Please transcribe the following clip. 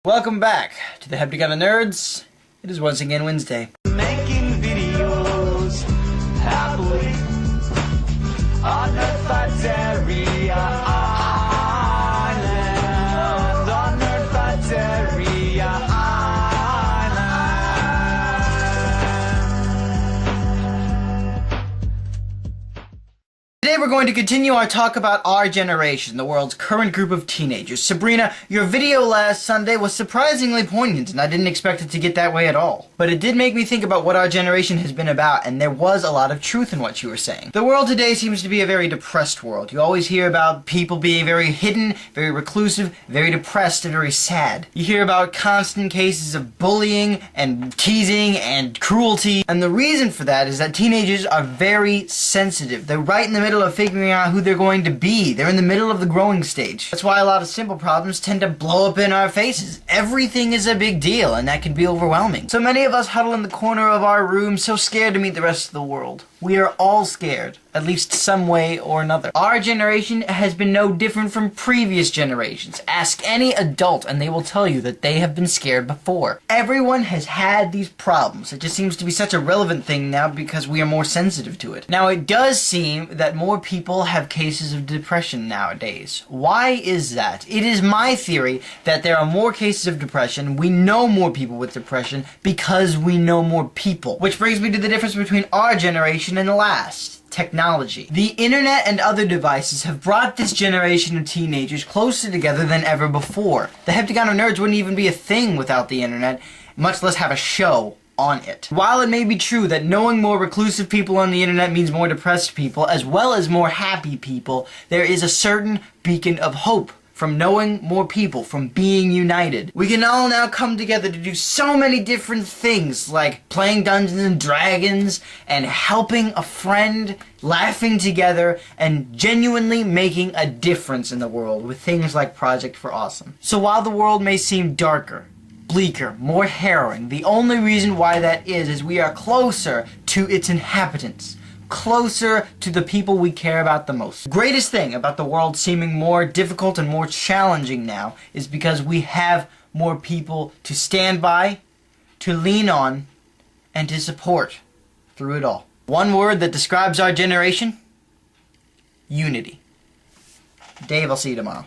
Welcome back to the Heptagon of Nerds. It is once again Wednesday. Making videos happily on Nerdfighteria Island. On Nerdfighteria Island. Today we're going to continue our talk about our generation, the world's current group of teenagers. Sabrina, your video last Sunday was surprisingly poignant, and I didn't expect it to get that way at all. But it did make me think about what our generation has been about, and there was a lot of truth in what you were saying. The world today seems to be a very depressed world. You always hear about people being very hidden, very reclusive, very depressed, and very sad. You hear about constant cases of bullying, and teasing, and cruelty, and the reason for that is that teenagers are very sensitive. They're right in the middle of figuring out who they're going to be. They're in the middle of the growing stage. That's why a lot of simple problems tend to blow up in our faces. Everything is a big deal, and that can be overwhelming. So many of us huddle in the corner of our room, so scared to meet the rest of the world. We are all scared, at least some way or another. Our generation has been no different from previous generations. Ask any adult and they will tell you that they have been scared before. Everyone has had these problems. It just seems to be such a relevant thing now because we are more sensitive to it. Now, it does seem that more people have cases of depression nowadays. Why is that? It is my theory that there are more cases of depression. We know more people with depression because we know more people. Which brings me to the difference between our generation and the last. Technology. The internet and other devices have brought this generation of teenagers closer together than ever before. The Heptagon of Nerds wouldn't even be a thing without the internet, much less have a show on it. While it may be true that knowing more reclusive people on the internet means more depressed people, as well as more happy people, there is a certain beacon of hope from knowing more people, from being united. We can all now come together to do so many different things, like playing Dungeons and Dragons, and helping a friend, laughing together, and genuinely making a difference in the world with things like Project for Awesome. So while the world may seem darker, bleaker, more harrowing, the only reason why that is we are closer to its inhabitants. Closer to the people we care about the most. The greatest thing about the world seeming more difficult and more challenging now is because we have more people to stand by, to lean on, and to support through it all. One word that describes our generation: unity. Dave, I'll see you tomorrow.